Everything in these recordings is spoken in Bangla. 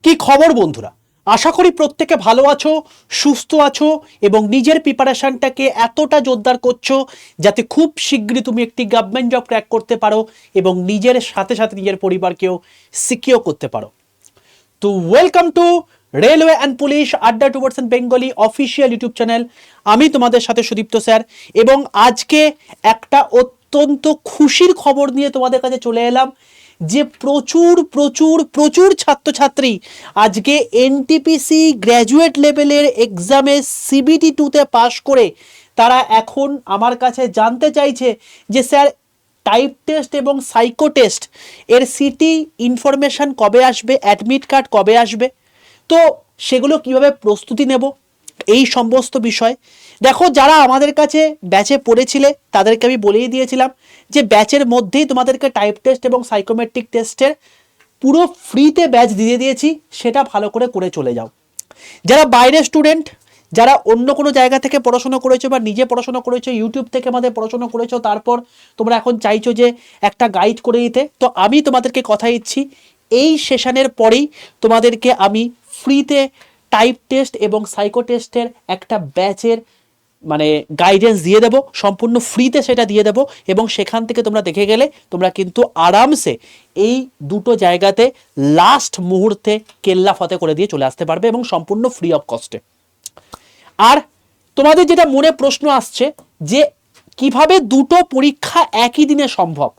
কি খবর বন্ধুরা? আশা করি প্রত্যেকে ভালো আছো, সুস্থ আছো এবং নিজের প্রিপারেশনটাকে এতটা জোরদার করছো যাতে খুব শীঘ্রই তুমি একটি গভর্নমেন্ট জব ক্র্যাক করতে পারো এবং নিজের সাথে সাথে নিজের পরিবারকেও সিকিউর করতে পারো। তো welcome to railway and police আড্ডা 2% বেঙ্গলি অফিসিয়াল ইউটিউব চ্যানেল। আমি তোমাদের সাথে সুদীপ্ত স্যার এবং আজকে একটা অত্যন্ত খুশির খবর নিয়ে তোমাদের কাছে চলে এলাম যে প্রচুর প্রচুর প্রচুর ছাত্রছাত্রী আজকে এনটিপিসি গ্র্যাজুয়েট লেভেলের এক্সামে সিবিটি 2তে পাশ করে তারা এখন আমার কাছে জানতে চাইছে যে স্যার টাইপ টেস্ট এবং সাইকো টেস্ট এর সিটি ইনফরমেশান কবে আসবে, অ্যাডমিট কার্ড কবে আসবে, তো সেগুলো কিভাবে প্রস্তুতি নেব, এই সমস্ত বিষয়। দেখো, যারা আমাদের কাছে ব্যাচে পড়েছিলে তাদেরকে আমি বলেই দিয়েছিলাম যে ব্যাচের মধ্যেই তোমাদেরকে টাইপ টেস্ট এবং সাইকোমেট্রিক টেস্টের পুরো ফ্রিতে ব্যাচ দিয়ে দিয়েছি, সেটা ভালো করে করে চলে যাও। যারা বাইরের স্টুডেন্ট, যারা অন্য কোনো জায়গা থেকে পড়াশোনা করেছো বা নিজে পড়াশোনা করেছো, ইউটিউব থেকে আমাদের পড়াশোনা করেছো, তারপর তোমরা এখন চাইছো যে একটা গাইড করে দিতে, তো আমি তোমাদেরকে কথা দিচ্ছি এই সেশনের পরেই তোমাদেরকে আমি ফ্রিতে টাইপ টেস্ট এবং সাইকো টেস্টের একটা ব্যাচের মানে গাইডেন্স দিয়ে দেবো, সম্পূর্ণ ফ্রিতে সেটা দিয়ে দেবো এবং সেখান থেকে তোমরা দেখে গেলে তোমরা কিন্তু আরামসে এই দুটো জায়গাতে লাস্ট মুহূর্তে কেল্লা ফতে করে দিয়ে চলে আসতে পারবে এবং সম্পূর্ণ ফ্রি অফ কস্টে। আর তোমাদের যেটা মনে প্রশ্ন আসছে যে কিভাবে দুটো পরীক্ষা একই দিনে সম্ভব,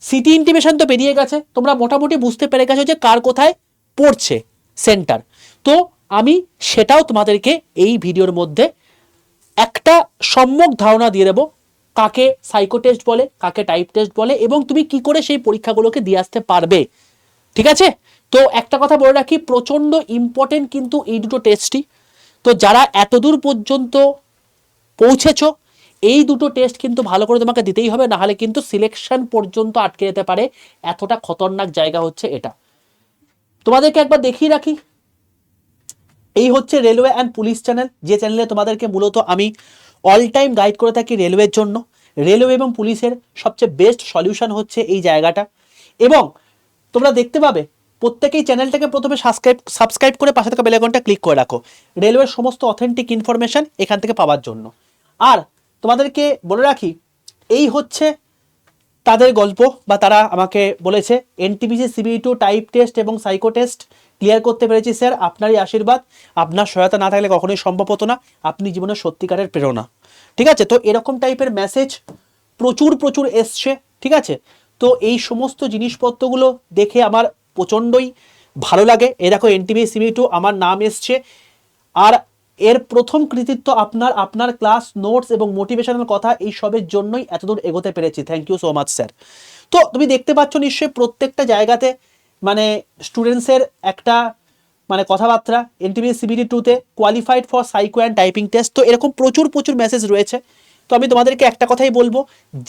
সিটি ইন্টিমেশন তো বেরিয়ে গেছে, তোমরা মোটামুটি বুঝতে পেরে গেছো যে কার কোথায় পড়ছে সেন্টার, তো আমি সেটাও তোমাদেরকে এই ভিডিওর মধ্যে একটা সম্যক ধারণা দিয়ে দেবো কাকে সাইকো টেস্ট বলে, কাকে টাইপ টেস্ট বলে এবং তুমি কি করে সেই পরীক্ষাগুলোকে দিয়ে আসতে পারবে। ঠিক আছে, তো একটা কথা বলে রাখি, প্রচণ্ড ইম্পর্টেন্ট কিন্তু এই দুটো টেস্টই। তো যারা এতদূর পর্যন্ত পৌঁছেছ, এই দুটো টেস্ট কিন্তু ভালো করে তোমাকে দিতেই হবে, নাহলে কিন্তু সিলেকশন পর্যন্ত আটকে যেতে পারে, এতটা খতরনাক জায়গা হচ্ছে এটা। তোমাদেরকে একবার দেখিয়ে রাখি, এই হচ্ছে রেলওয়ে অ্যান্ড পুলিশ চ্যানেল, যে চ্যানেলে তোমাদেরকে মূলত আমি অল টাইম গাইড করে থাকি রেলওয়ের জন্য। রেলওয়ে এবং পুলিশের সবচেয়ে বেস্ট সলিউশন হচ্ছে এই জায়গাটা এবং তোমরা দেখতে পাবে প্রত্যেকেই চ্যানেলটাকে প্রথমে সাবস্ক্রাইব করে পাশে থাকা বেল আইকনটা ক্লিক করে রাখো রেলওয়ের সমস্ত অথেন্টিক ইনফরমেশন এখান থেকে পাওয়ার জন্য। আর তোমাদেরকে বলে রাখি, এই হচ্ছে তাদের গল্প বা তারা আমাকে বলেছে এনটিপিসি সিবিই 2 টাইপ টেস্ট এবং সাইকো টেস্ট ক্লিয়ার করতে পেরেছি স্যার, আপনারই আশীর্বাদ, আপনার সহায়তা না থাকলে কখনোই সম্ভব হতো না, আপনি জীবনের সত্যিকারের প্রেরণা। ঠিক আছে, তো এরকম টাইপের মেসেজ প্রচুর প্রচুর এসছে। ঠিক আছে, তো এই সমস্ত জিনিসপত্রগুলো দেখে আমার প্রচণ্ডই ভালো লাগে। এ দেখো এনটিপিসি সিবিই 2 আমার নাম এসছে, আর এর প্রথম কৃতিত্ব আপনার, আপনার ক্লাস নোটস এবং মোটিভেশনাল কথা এই সবের জন্যই এতদূর এগোতে পেরেছি। Thank you so much sir. তো তুমি দেখতে পাচ্ছ নিশ্চয়ই প্রত্যেকটা জায়গাতে মানে স্টুডেন্টসের একটা মানে কথাবার্তা, এনটিপিসি সিবিটি 2তে qualified for psycho and typing test, তো এরকম প্রচুর প্রচুর মেসেজ রয়েছে। তো আমি তোমাদেরকে একটা কথাই বলবো,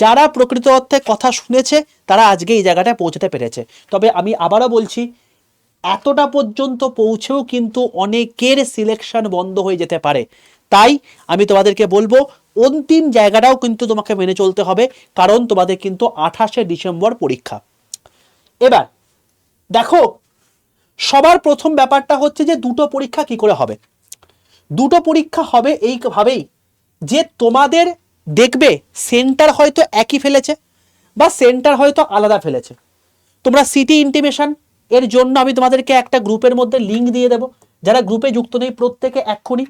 যারা প্রকৃত অর্থে কথা শুনেছে তারা আজকে এই জায়গাটায় পৌঁছতে পেরেছে। তবে আমি আবারও বলছি, এতটা পর্যন্ত পৌঁছেও কিন্তু অনেকের সিলেকশন বন্ধ হয়ে যেতে পারে, তাই আমি তোমাদেরকে বলবো অন্তিম জায়গাটাও কিন্তু তোমাকে মেনে চলতে হবে, কারণ তোমাদের কিন্তু 28শে ডিসেম্বর পরীক্ষা। এবার দেখো, সবার প্রথম ব্যাপারটা হচ্ছে যে দুটো পরীক্ষা কি করে হবে। দুটো পরীক্ষা হবে এইভাবেই যে তোমাদের দেখবে সেন্টার হয়তো একই ফেলেছে বা সেন্টার হয়তো আলাদা ফেলেছে। তোমরা সিটি ইন্টিমেশন এর জন্য আমি তোমাদেরকে একটা গ্রুপের মধ্যে লিঙ্ক দিয়ে দেবো, যারা গ্রুপে যুক্ত নেই প্রত্যেকে এক্ষুনি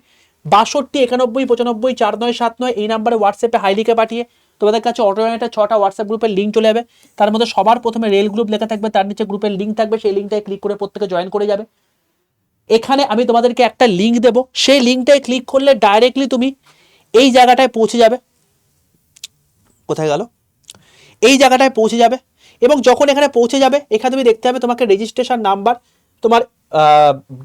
62 91 95 4979 এই নাম্বারে হোয়াটসঅ্যাপে হাইলিকে পাঠিয়ে তোমাদের কাছে অটোমেটিক 6টা হোয়াটসঅ্যাপ গ্রুপের লিঙ্ক চলে যাবে। তার মধ্যে সবার প্রথমে রেল গ্রুপ লেখা থাকবে, তার নিচে গ্রুপের লিঙ্ক থাকবে, সেই লিঙ্কটায় ক্লিক করে প্রত্যেকে জয়েন করে যাবে। এখানে আমি তোমাদেরকে একটা লিঙ্ক দেব, সেই লিঙ্কটায় ক্লিক করলে ডাইরেক্টলি তুমি এই জায়গাটায় পৌঁছে যাবে। কোথায় গেল? এই জায়গাটায় পৌঁছে যাবে এবং যখন এখানে পৌঁছে যাবে এখানে তুমি দেখতে হবে তোমাকে রেজিস্ট্রেশন নাম্বার, তোমার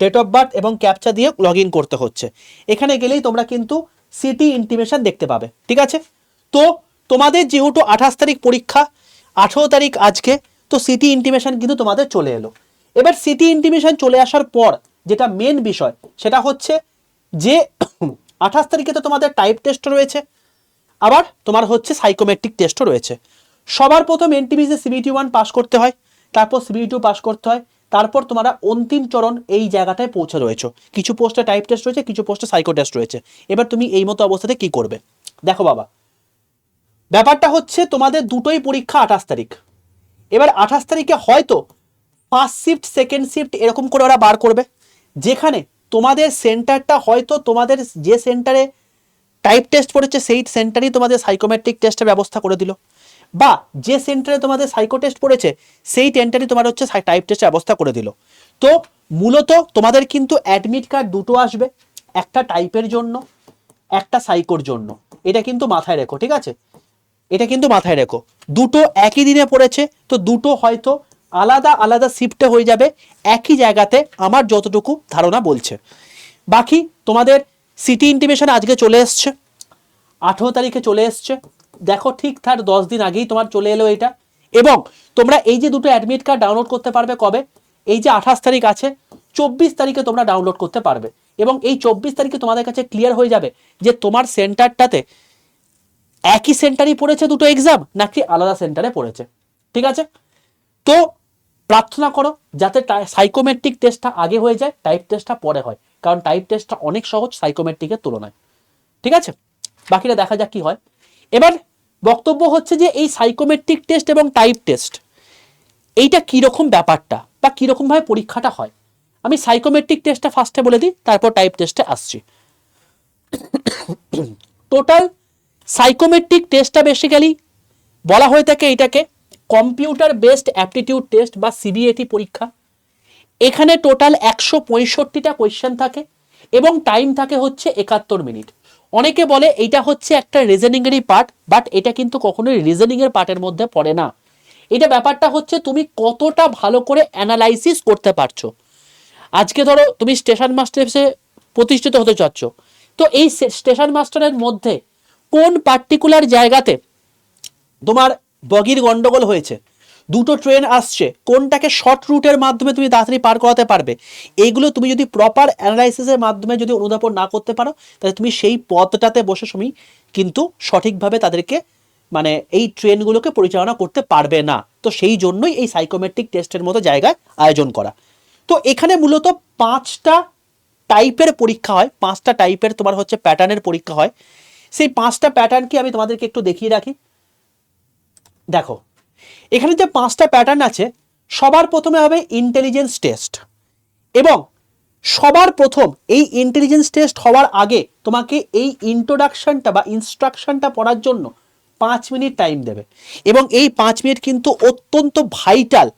ডেট অফ বার্থ এবং ক্যাপচা দিয়ে লগ ইন করতে হচ্ছে। এখানে গেলেই তোমরা কিন্তু সিটি ইন্টিমেশন দেখতে পাবে। ঠিক আছে, তো তোমাদের যেহেতু 28 তারিখ পরীক্ষা, 18 তারিখ আজকে, তো সিটি ইন্টিমেশন কিন্তু তোমাদের চলে এলো। এবার সিটি ইন্টিমেশন চলে আসার পর যেটা মেন বিষয় সেটা হচ্ছে যে 28 তারিখে তো তোমাদের টাইপ টেস্ট রয়েছে, আবার তোমার হচ্ছে সাইকোমেট্রিক টেস্টও রয়েছে। সবার প্রথম এনটিপিসি সিবিটি 1 পাস করতে হয়, তারপর সিবিটি 2 পাস করতে হয়, তারপর তোমরা অন্তিম চরণ এই জায়গাটায় পৌঁছে রয়েছে। কিছু পোস্টে টাইপ টেস্ট রয়েছে, কিছু পোস্টে সাইকো টেস্ট রয়েছে। এবার তুমি এই মতো অবস্থাতে কি করবে? দেখো বাবা, ব্যাপারটা হচ্ছে তোমাদের দুটোই পরীক্ষা 28 তারিখ। এবার 28 তারিখে হয়তো ফার্স্ট শিফট সেকেন্ড শিফট এরকম করে ওরা বার করবে, যেখানে তোমাদের সেন্টারটা হয়তো তোমাদের যে সেন্টারে টাইপ টেস্ট পড়েছে সেই সেন্টারেই তোমাদের সাইকোমেট্রিক টেস্টের ব্যবস্থা করে দিল, বা যে সেন্টারে তোমাদের সাইকো টেস্ট পড়েছে সেই সেন্টারই তোমার হচ্ছে টাইপ টেস্টের ব্যবস্থা করে দিল। তো মূলত তোমাদের কিন্তু অ্যাডমিট কার্ড দুটো আসবে, একটা টাইপের জন্য, একটা সাইকোর জন্য। এটা কিন্তু মাথায় রেখো, ঠিক আছে? এটা কিন্তু মাথায় রেখো, দুটো একই দিনে পড়েছে, তো দুটো হয়তো আলাদা আলাদা শিফটে হয়ে যাবে একই জায়গাতে, আমার যতটুকু ধারণা বলছে। বাকি তোমাদের সিটি ইন্টিমেশন আজকে চলে এসছে, 18 তারিখে চলে এসছে। দেখো ঠিক তার 10 দিন আগেই তোমার চলে এলো এটা। এবং তোমরা এই যে দুটো অ্যাডমিট কার্ড ডাউনলোড করতে পারবে কবে? এই যে 28 তারিখ আছে, 24 তারিখে তোমরা ডাউনলোড করতে পারবে। এবং এই 24 তারিখে তোমাদের কাছে ক্লিয়ার হয়ে যাবে যে তোমার সেন্টারটাতে একই সেন্টারই পড়েছে দুটো এক্সাম, নাকি আলাদা সেন্টারে পড়েছে। ঠিক আছে? তো প্রার্থনা করো যাতে সাইকোমেট্রিক টেস্টটা আগে হয়ে যায়, টাইপ টেস্টটা পরে হয়, কারণ টাইপ টেস্টটা অনেক সহজ সাইকোমেট্রিকের তুলনায়। ঠিক আছে? বাকিটা দেখা যাক কি হয়। এবার বক্তব্য হচ্ছে যে এই সাইকোমেট্রিক টেস্ট এবং টাইপ টেস্ট এইটা কীরকম ব্যাপারটা, বা কীরকমভাবে পরীক্ষাটা হয়। আমি সাইকোমেট্রিক টেস্টটা ফার্স্টে বলে দিই, তারপর টাইপ টেস্টে আসছি। টোটাল সাইকোমেট্রিক টেস্টটা বেসিক্যালি বলা হয়ে থাকে এটাকে কম্পিউটার বেসড অ্যাপটিটিউড টেস্ট বা সিবিএটি পরীক্ষা। এখানে টোটাল 165টা কোয়েশ্চেন থাকে এবং টাইম থাকে হচ্ছে 71 মিনিট। অনেকে বলে এটা হচ্ছে একটা রিজনিংয়েরই পার্ট, বাট এটা কিন্তু কখনোই রিজনিংয়ের পার্টের মধ্যে পড়ে না। এটা ব্যাপারটা হচ্ছে তুমি কতটা ভালো করে অ্যানালাইসিস করতে পারছো। আজকে ধরো তুমি স্টেশন মাস্টারে প্রতিষ্ঠিত হতে চাচ্ছ, তো এই স্টেশন মাস্টারের মধ্যে কোন পার্টিকুলার জায়গাতে তোমার বগির গন্ডগোল হয়েছে, দুটো ট্রেন আসছে, কোনটাকে শর্ট রুটের মাধ্যমে তুমি তাড়াতাড়ি পার করাতে পারবে, এইগুলো তুমি যদি প্রপার অ্যানালাইসিসের মাধ্যমে যদি অনুধাবন না করতে পারো, তাহলে তুমি সেই পথটাতে বসে তুমি কিন্তু সঠিকভাবে তাদেরকে মানে এই ট্রেনগুলোকে পরিচালনা করতে পারবে না। তো সেই জন্যই এই সাইকোমেট্রিক টেস্টের মতো জায়গায় আয়োজন করা। তো এখানে মূলত 5টা টাইপের পরীক্ষা হয়, 5টা টাইপের তোমার হচ্ছে প্যাটার্নের পরীক্ষা হয়। সেই 5টা প্যাটার্নকে আমি তোমাদেরকে একটু দেখিয়ে রাখি। দেখো এখানে যে 5টা প্যাটার্ন আছে, সবার প্রথমে হবে ইন্টেলিজেন্স টেস্ট। এবং সবার প্রথম এই ইন্টেলিজেন্স টেস্ট হওয়ার আগে তোমাকে এই ইন্ট্রোডাকশনটা বা ইনস্ট্রাকশনটা পড়ার জন্য 5 মিনিট টাইম দেবে, এবং এই 5 মিনিট কিন্তু অত্যন্ত ভাইটাল।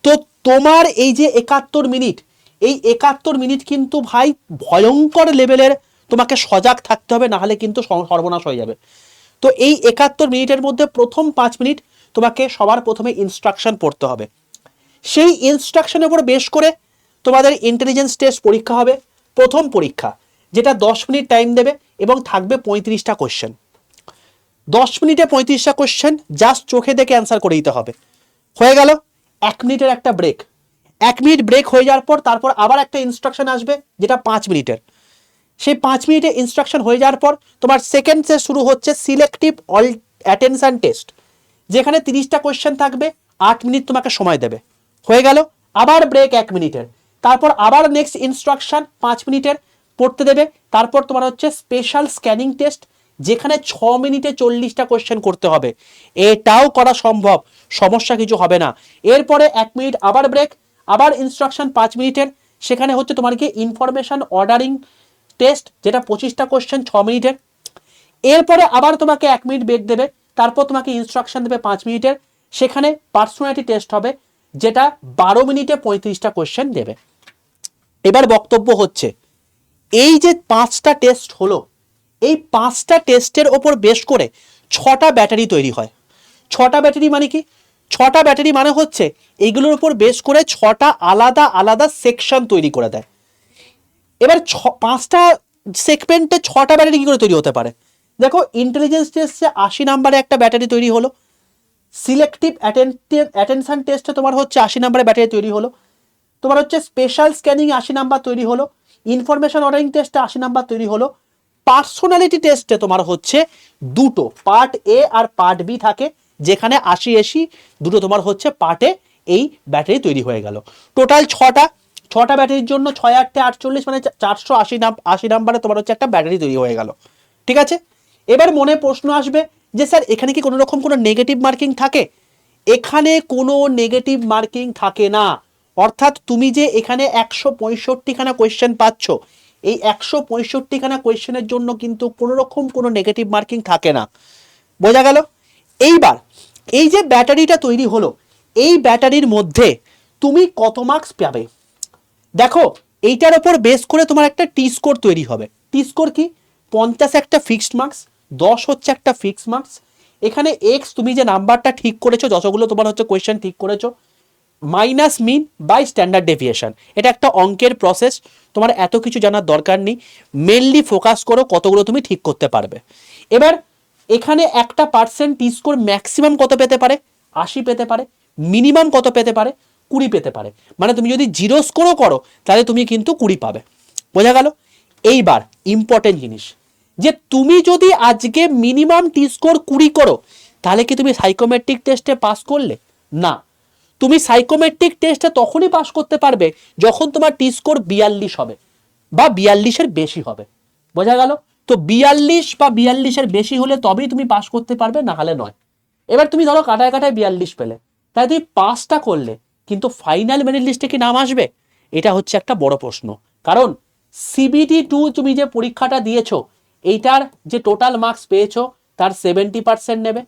তো তোমার এই যে 71 মিনিট, এই 71 মিনিট কিন্তু ভাই ভয়ঙ্কর লেভেলের তোমাকে সজাগ থাকতে হবে, নাহলে কিন্তু সর্বনাশ হয়ে যাবে। তো এই 71 মিনিটের মধ্যে প্রথম 5 মিনিট তোমাকে সবার প্রথমে ইনস্ট্রাকশন পড়তে হবে। সেই ইনস্ট্রাকশনের উপর বেশ করে তোমাদের ইন্টেলিজেন্স টেস্ট পরীক্ষা হবে, প্রথম পরীক্ষা, যেটা 10 মিনিট টাইম দেবে এবং থাকবে 35টা কোশ্চেন। 10 মিনিটে 35টা কোশ্চেন জাস্ট চোখে দেখে অ্যান্সার করে দিতে হবে। হয়ে গেল। 1 মিনিটের একটা ব্রেক। 1 মিনিট ব্রেক হয়ে যাওয়ার পর তারপর আবার একটা ইনস্ট্রাকশন আসবে, যেটা 5 মিনিটের। সেই 5 মিনিটে ইনস্ট্রাকশন হয়ে যাওয়ার পর তোমার সেকেন্ড টেস্ট শুরু হচ্ছে সিলেক্টিভ অল অ্যাটেনশন টেস্ট, যেখানে 30টা কোয়েশ্চেন থাকবে, 8 মিনিট তোমাকে সময় দেবে। হয়ে গেল। আবার ব্রেক 1 মিনিটের, তারপর আবার নেক্সট ইনস্ট্রাকশন 5 মিনিটের পড়তে দেবে। তারপর তোমার হচ্ছে স্পেশাল স্ক্যানিং টেস্ট, যেখানে 6 মিনিটে 40টা কোয়েশ্চেন করতে হবে। এটাও করা সম্ভব, সমস্যা কিছু হবে না। এরপরে 1 মিনিট আবার ব্রেক, আবার ইনস্ট্রাকশন 5 মিনিটের, সেখানে হচ্ছে তোমাকে ইনফরমেশন অর্ডারিং টেস্ট, যেটা 25টা কোয়েশ্চেন 6 মিনিটের। এরপরে আবার তোমাকে 1 মিনিট ব্রেক দেবে, তারপর তোমাকে ইনস্ট্রাকশন দেবে 5 মিনিটের, সেখানে পার্সোনালিটি টেস্ট হবে, যেটা 12 মিনিটে 35টা কোয়েশ্চেন দেবে। এবার বক্তব্য হচ্ছে এই যে 5টা টেস্ট হলো, এই 5টা টেস্টের ওপর বেশ করে 6টা ব্যাটারি তৈরি হয়। 6টা ব্যাটারি মানে কি? 6টা ব্যাটারি মানে হচ্ছে এইগুলোর উপর বেশ করে 6টা আলাদা আলাদা সেকশন তৈরি করে দেয়। এবার 5টা সেগমেন্টে 6টা ব্যাটারি কি করে তৈরি হতে পারে? দেখো, ইন্টেলিজেন্স টেস্টে 80 নাম্বারে একটা ব্যাটারি তৈরি হলো, সিলেক্টিভ অ্যাটেনশন টেস্টে তোমার হচ্ছে 80 নাম্বারে ব্যাটারি তৈরি হলো, তোমার হচ্ছে স্পেশাল স্ক্যানিং 80 নাম্বার তৈরি হলো, ইনফরমেশন অর্ডারিং টেস্টে 80 নাম্বার তৈরি হলো, পার্সোনালিটি টেস্টে তোমার হচ্ছে দুটো পার্ট এ আর পার্ট বি থাকে, যেখানে 80-80 দুটো তোমার হচ্ছে পার্টে এই ব্যাটারি তৈরি হয়ে গেল। টোটাল ছটা ব্যাটারির জন্য 6×8 = 48, মানে 480 নাম্বারে তোমার হচ্ছে একটা ব্যাটারি তৈরি হয়ে গেল। ঠিক আছে, এবার মনে প্রশ্ন আসবে যে স্যার এখানে কি কোনো রকম কোনো নেগেটিভ মার্কিং থাকে? এখানে কোনো নেগেটিভ মার্কিং থাকে না। অর্থাৎ তুমি যে এখানে 165খানা কোয়েশ্চেন পাচ্ছ, এই 165খানা কোয়েশ্চেনের জন্য কিন্তু কোনো রকম কোনো নেগেটিভ মার্কিং থাকে না। বোঝা গেল? এইবার এই যে ব্যাটারিটা তৈরি হলো, এই ব্যাটারির মধ্যে তুমি কত মার্কস পাবে? দেখো, এইটার ওপর বেস করে তোমার একটা টি স্কোর তৈরি হবে। টি স্কোর কি? 50 একটা ফিক্সড মার্কস, 10 হচ্ছে একটা ফিক্সড মার্কস। এখানে এক্স তুমি যে নাম্বারটা ঠিক করেছো, যতগুলো তোমার হচ্ছে কোয়েশ্চেন ঠিক করেছো, minus mean by standard deviation. এটা একটা অঙ্কের প্রসেস, তোমার এত কিছু জানার দরকার নেই। মেনলি ফোকাস করো কতগুলো তুমি ঠিক করতে পারবে। এবার এখানে একটা পার্সেন্ট টি স্কোর ম্যাক্সিমাম কত পেতে পারে? 80 পেতে পারে। মিনিমাম কত পেতে পারে? 20 পেতে পারে। মানে তুমি যদি 0 স্কোরও করো তাহলে তুমি কিন্তু 20 পাবে। বোঝা গেল? এইবার ইম্পর্টেন্ট জিনিস, যে তুমি যদি আজকে মিনিমাম টি স্কোর 20 করো, তাহলে কি তুমি সাইকোমেট্রিক টেস্টে পাস করলে? না। তুমি সাইকোমেট্রিক টেস্টে তখনই পাস করতে পারবে যখন তোমার টি স্কোর 42 হবে বা 42-এর বেশি হবে। বোঝা গেল? তো 42 বা 42-এর বেশি হলে তবেই তুমি পাস করতে পারবে, না হলে নয়। এবার তুমি ধরো কাটায় 42 পেলে, তাই তুমি পাসটা করলে, কিন্তু ফাইনাল মেরিট লিস্টে কি নাম আসবে? এটা হচ্ছে একটা বড় প্রশ্ন। কারণ CBT2 তুমি যে পরীক্ষাটা দিয়েছো, এইটার যে টোটাল মার্কস পেয়েছো তার 70% নেবে।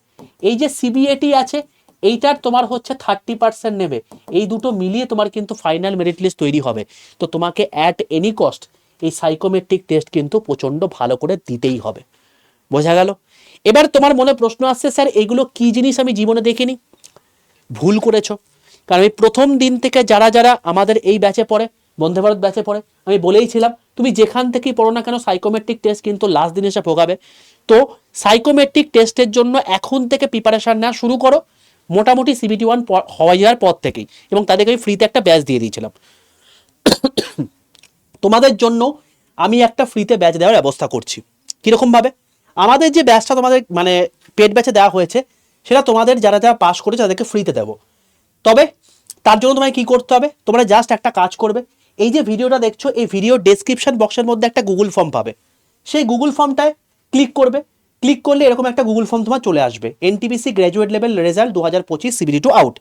এই যে CBAT আছে, এইটার তোমার হচ্ছে 30% নেবে। এই দুটো মিলিয়ে তোমার কিন্তু ফাইনাল মেরিট লিস্ট তৈরি হবে। তো তোমাকে অ্যাট এনি কস্ট এই সাইকোমেট্রিক টেস্ট কিন্তু প্রচণ্ড ভালো করে দিতেই হবে। বোঝা গেল? এবার তোমার মনে প্রশ্ন আসছে, স্যার এগুলো কি জিনিস আমি জীবনে দেখিনি। ভুল করেছো। কারণ এই প্রথম দিন থেকে যারা যারা আমাদের এই ব্যাচে পড়ে, বন্দে ভারত ব্যাচে পড়ে, আমি বলেইছিলাম তুমি যেখান থেকেই পড়ো না কেন সাইকোমেট্রিক টেস্ট কিন্তু লাস্ট দিন এসে ভোগাবে। তো সাইকোমেট্রিক টেস্টের জন্য এখন থেকে প্রিপারেশন নেওয়া শুরু করো, মোটামুটি CBT1 হয়ে যাওয়ার পর থেকেই। এবং তাদেরকে আমি ফ্রিতে একটা ব্যাচ দিয়ে দিয়েছিলাম। তোমাদের জন্য আমি একটা ফ্রিতে ব্যাচ দেওয়ার ব্যবস্থা করছি। কীরকমভাবে? আমাদের যে ব্যাচটা তোমাদের মানে পেড ব্যাচে দেওয়া হয়েছে, সেটা তোমাদের যারা যারা পাস করেছে তাদেরকে ফ্রিতে দেবো। তবে তার জন্য তোমায় কী করতে হবে? তোমরা জাস্ট একটা কাজ করবে, এই যে ভিডিওটা দেখছো, এই ভিডিও ডেসক্রিপশন বক্সের মধ্যে একটা গুগল ফর্ম পাবে। সেই গুগল ফর্মটায় ক্লিক করবে। ক্লিক করলে এরকম একটা গুগল ফর্ম তোমার চলে আসবে, NTPC graduate level result 2025 CBT2 out.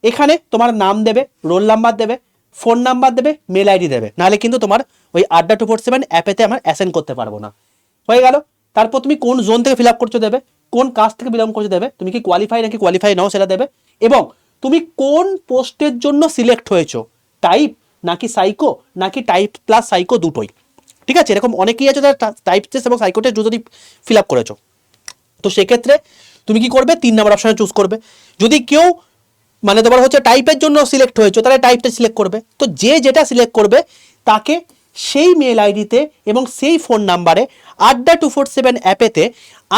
এখানে তোমার নাম দেবে, রোল নাম্বার দেবে, ফোন নাম্বার দেবে, মেল আইডি দেবে, নাহলে কিন্তু তোমার ওই Adda247 অ্যাপেতে আমরা অ্যাসাইন করতে পারবো না। হয়ে গেল? তারপর তুমি কোন জোন থেকে ফিল আপ করছো দেবে, কোন কাস্ট থেকে বিলং করছো দেবে, তুমি কি কোয়ালিফাই নাকি কোয়ালিফাই নাও সেটা দেবে, এবং তুমি কোন পোস্টের জন্য সিলেক্ট হয়েছো, টাইপ নাকি সাইকো নাকি টাইপ প্লাস সাইকো দুটোই। ঠিক আছে? এরকম অনেকেই আছে যারা টাইপ টেস্ট এবং সাইকো টেস্ট যদি ফিল আপ করেছো। তো সেক্ষেত্রে তুমি কি করবে? 3 নম্বর অপশানে চুজ করবে। যদি কেউ মানে তোমার হচ্ছে টাইপের জন্য সিলেক্ট হয়েছো, তাহলে টাইপটা সিলেক্ট করবে। তো যে যেটা সিলেক্ট করবে তাকে সেই মেল আইডিতে এবং সেই ফোন নাম্বারে Adda247 অ্যাপেতে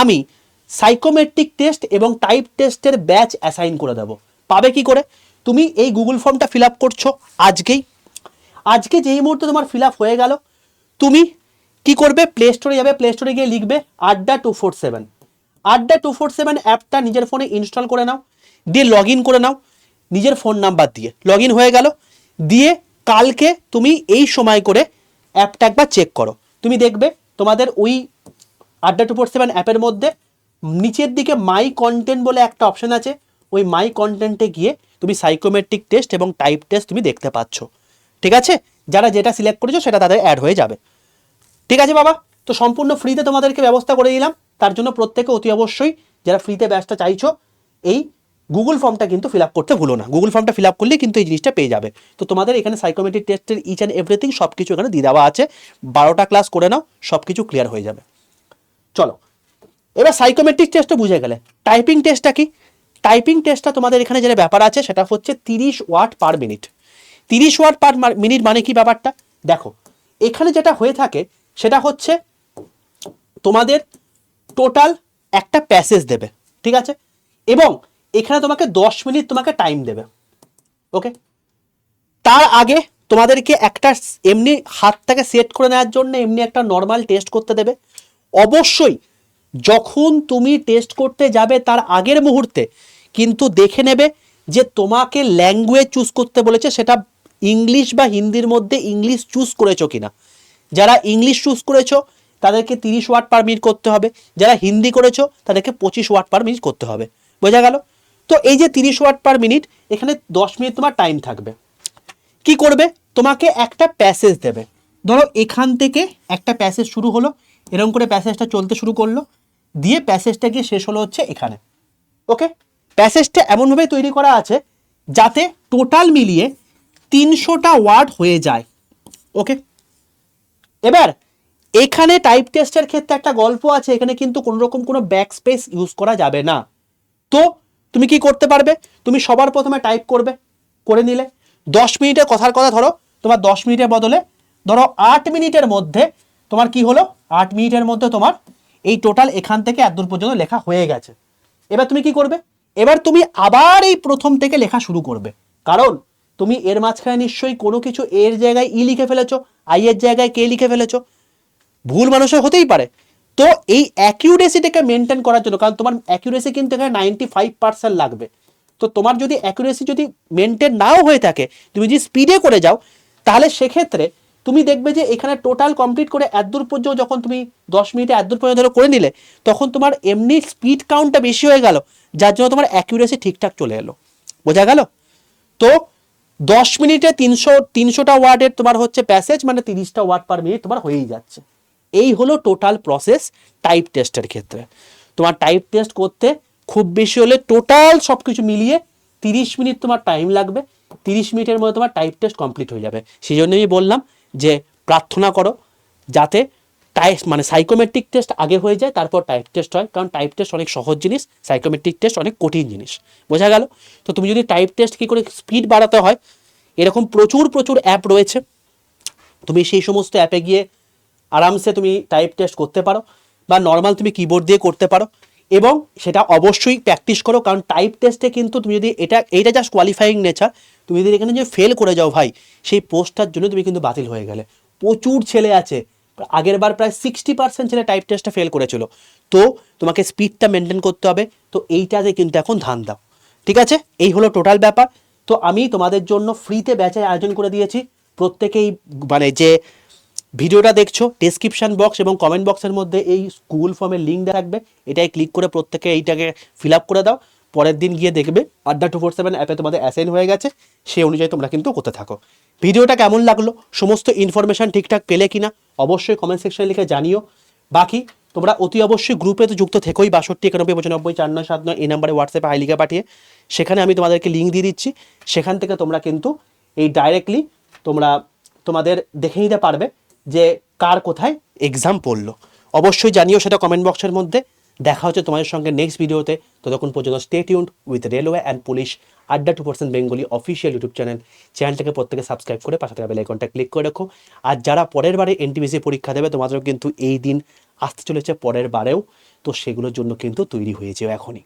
আমি সাইকোমেট্রিক টেস্ট এবং টাইপ টেস্টের ব্যাচ অ্যাসাইন করে দেবো। পাবে কি করে? তুমি এই গুগল ফর্মটা ফিল আপ করছো আজকে যেই মুহূর্তে তোমার ফিল আপ হয়ে গেল, তুমি কি করবে? প্লে স্টোরে যাবে, প্লে স্টোরে গিয়ে লিখবে Adda247। Adda247 অ্যাপটা নিজের ফোনে ইনস্টল করে নাও, দিয়ে লগ ইন করে নাও নিজের ফোন নাম্বার দিয়ে। লগ ইন হয়ে গেল, দিয়ে কালকে তুমি এই সময় করে অ্যাপটা একবার চেক করো। তুমি দেখবে তোমাদের ওই Adda247 অ্যাপের মধ্যে নিচের দিকে মাই কন্টেন্ট বলে একটা অপশন আছে। ওই মাই কন্টেন্টে গিয়ে তুমি সাইকোমেট্রিক টেস্ট এবং টাইপ টেস্ট তুমি দেখতে পাচ্ছ। ঠিক আছে? যারা যেটা সিলেক্ট করেছো সেটা তাদের অ্যাড হয়ে যাবে। ঠিক আছে বাবা? তো সম্পূর্ণ ফ্রিতে তোমাদেরকে ব্যবস্থা করে দিলাম। তার জন্য প্রত্যেকে অতি অবশ্যই যারা ফ্রিতে ব্যাচটা চাইছো, এই গুগল ফর্মটা কিন্তু ফিল আপ করতে ভুলো না। গুগল ফর্মটা ফিল আপ করলেই কিন্তু এই জিনিসটা পেয়ে যাবে। তো তোমাদের এখানে সাইকোমেট্রিক টেস্টের ইচ অ্যান্ড এভরিথিং সব কিছু এখানে দিয়ে দেওয়া আছে। 12টা ক্লাস করে নাও, সব কিছু ক্লিয়ার হয়ে যাবে। চলো, এবার সাইকোমেট্রিক টেস্টটা বুঝে গেলে, টাইপিং টেস্টটা কি? টাইপিং টেস্টটা তোমাদের এখানে যেটা ব্যাপার আছে সেটা হচ্ছে 30 word per minute. 30 word per minute মানে কি ব্যাপারটা? দেখো, এখানে যেটা হয়ে থাকে সেটা হচ্ছে তোমাদের টোটাল একটা প্যাসেজ দেবে। ঠিক আছে? এবং এখানে তোমাকে 10 মিনিট তোমাকে টাইম দেবে। ওকে? তার আগে তোমাদেরকে একটা এমনি হাতটাকে সেট করে নেওয়ার জন্য এমনি একটা নর্মাল টেস্ট করতে দেবে। অবশ্যই যখন তুমি টেস্ট করতে যাবে তার আগের মুহূর্তে কিন্তু দেখে নেবে যে তোমাকে ল্যাঙ্গুয়েজ চুজ করতে বলেছে, সেটা ইংলিশ বা হিন্দির মধ্যে ইংলিশ চুজ করেছো কিনা। যারা ইংলিশ চুজ করেছো তাদেরকে 30 ওয়ার্ড পার মিনিট করতে হবে, যারা হিন্দি করেছো তাদেরকে 25 ওয়ার্ড পার মিনিট করতে হবে। বোঝা গেল? তো এই যে 30 ওয়ার্ড পার মিনিট, এখানে 10 মিনিট তোমার টাইম থাকবে। কি করবে, তোমাকে একটা প্যাসেজ দেবে। ধরো এখান থেকে একটা প্যাসেজ শুরু হলো, এরকম করে প্যাসেজটা চলতে শুরু করলো, দিয়ে প্যাসেজটা গিয়ে শেষ হলো হচ্ছে এখানে। ওকে, প্যাসেজটা এমনভাবে তৈরি করা আছে যাতে টোটাল মিলিয়ে 300টা ওয়ার্ড হয়ে যায়। ওকে, এবার এখানে টাইপ টেস্টের ক্ষেত্রে একটা গল্প আছে, এখানে কিন্তু কোনো রকম কোনো ব্যাক স্পেস ইউজ করা যাবে না। তো তুমি কি করতে পারবে, তুমি সবার প্রথমে টাইপ করবে, করে নিলে 10 মিনিটের কথার কথা ধরো, তোমার 10 মিনিটের বদলে ধরো 8 মিনিটের মধ্যে তোমার কি হলো, 8 মিনিটের মধ্যে তোমার এই টোটাল এখান থেকে এতদূর পর্যন্ত লেখা হয়ে গেছে। এবার তুমি কি করবে, এবার তুমি আবার এই প্রথম থেকে লেখা শুরু করবে, কারণ তুমি এর মাঝখানে নিশ্চয়ই কোনো কিছু এর জায়গায় ই লিখে ফেলেছো, আই এর জায়গায় কে লিখে ফেলেছো, ভুল মানুষের হতেই পারে। তো এই অ্যাকিউরেসিটাকে মেনটেন করার জন্য, কারণ তোমার অ্যাকিউরেসি কিন্তু এখানে 95% লাগবে, তো তোমার যদি অ্যাকিউরেসি যদি মেনটেন নাও হয়ে থাকে, তুমি যদি স্পিডে করে যাও, তাহলে সেক্ষেত্রে তুমি দেখবে যে এখানে টোটাল কমপ্লিট করে এতদূর পর্যন্ত যখন তুমি 10 মিনিটে এতদূর পর্যন্ত ধরো করে নিলে, তখন তোমার এমনি স্পিড কাউন্টটা বেশি হয়ে গেল, যার জন্য তোমার অ্যাকিউরেসি ঠিকঠাক চলে এলো। বোঝা গেল? তো 10 মিনিটে 300টা ওয়ার্ডের তোমার হচ্ছে প্যাসেজ, মানে 30টা ওয়ার্ড পার মিনিট তোমার হয়েই যাচ্ছে। এই হলো টোটাল প্রসেস টাইপ টেস্টের ক্ষেত্রে। তোমার টাইপ টেস্ট করতে খুব বেশি হলে টোটাল সব কিছু মিলিয়ে 30 মিনিট তোমার টাইম লাগবে। 30 মিনিটের মধ্যে তোমার টাইপ টেস্ট কমপ্লিট হয়ে যাবে। সেই জন্যই আমি বললাম যে প্রার্থনা করো যাতে মানে সাইকোমেট্রিক টেস্ট আগে হয়ে যায়, তারপর টাইপ টেস্ট হয়, কারণ টাইপ টেস্ট অনেক সহজ জিনিস, সাইকোমেট্রিক টেস্ট অনেক কঠিন জিনিস। বোঝা গেল? তো তুমি যদি টাইপ টেস্ট কী করে স্পিড বাড়াতে হয়, এরকম প্রচুর প্রচুর অ্যাপ রয়েছে, তুমি সেই সমস্ত অ্যাপে গিয়ে আরামসে তুমি টাইপ টেস্ট করতে পারো, বা নর্মাল তুমি কিবোর্ড দিয়ে করতে পারো, এবং সেটা অবশ্যই প্র্যাকটিস করো, কারণ টাইপ টেস্টে কিন্তু তুমি যদি এইটা জাস্ট কোয়ালিফাইং নেচার, তুমি যদি এখানে যে ফেল করে যাও ভাই, সেই পোস্টটার জন্য তুমি কিন্তু বাতিল হয়ে গেলে। প্রচুর ছেলে আছে, আগের বার প্রায় 60% ছেলে টাইপ টেস্টটা ফেল করেছিল। তো তোমাকে স্পিডটা মেনটেন করতে হবে, তো এইটাতে কিন্তু এখন ধ্যান দাও। ঠিক আছে, এই হলো টোটাল ব্যাপার। তো আমি তোমাদের জন্য ফ্রিতে ব্যাচের আয়োজন করে দিয়েছি। প্রত্যেকেই মানে যে ভিডিওটা দেখছো, ডেসক্রিপশন বক্স এবং কমেন্ট বক্সের মধ্যে এই গুগল ফর্মের লিঙ্ক থাকবে, এটাই ক্লিক করে প্রত্যেকে এইটাকে ফিল আপ করে দাও। পরের দিন গিয়ে দেখবে আড্ডা 247 অ্যাপে তোমাদের অ্যাসাইন হয়ে গেছে, সেই অনুযায়ী তোমরা কিন্তু করতে থাকো। ভিডিওটা কেমন লাগলো, সমস্ত ইনফরমেশন ঠিকঠাক পেলে কিনা অবশ্যই কমেন্ট সেকশনে লিখে জানিও। বাকি তোমরা অতি অবশ্যই গ্রুপে তো যুক্ত থেকোই, 62 91 95 49 79 এই নাম্বারে হোয়াটসঅ্যাপে হাই লিখে পাঠিয়ে, সেখানে আমি তোমাদেরকে লিঙ্ক দিয়ে দিচ্ছি। সেখান থেকে তোমরা কিন্তু এই ডাইরেক্টলি তোমরা তোমাদের দেখে নিতে পারবে যে কার কোথায় এক্সাম পড়লো। অবশ্যই জানিও সেটা কমেন্ট বক্সের মধ্যে। দেখা হচ্ছে তোমাদের সঙ্গে নেক্সট ভিডিওতে। ততক্ষণ পর্যন্ত stay tuned with railway and police আড্ডা 2% বেঙ্গলি অফিসিয়াল ইউটিউব চ্যানেলটাকে প্রত্যেকে সাবস্ক্রাইব করে পাশে থাকা বেল আইকনটা ক্লিক করে রাখো। আর যারা পরের বারে এনটিপিসি পরীক্ষা দেবে, তোমাদেরও কিন্তু এই দিন আসতে চলেছে পরের বারেও, তো সেগুলোর জন্য কিন্তু তৈরি হয়ে যেও এখনই।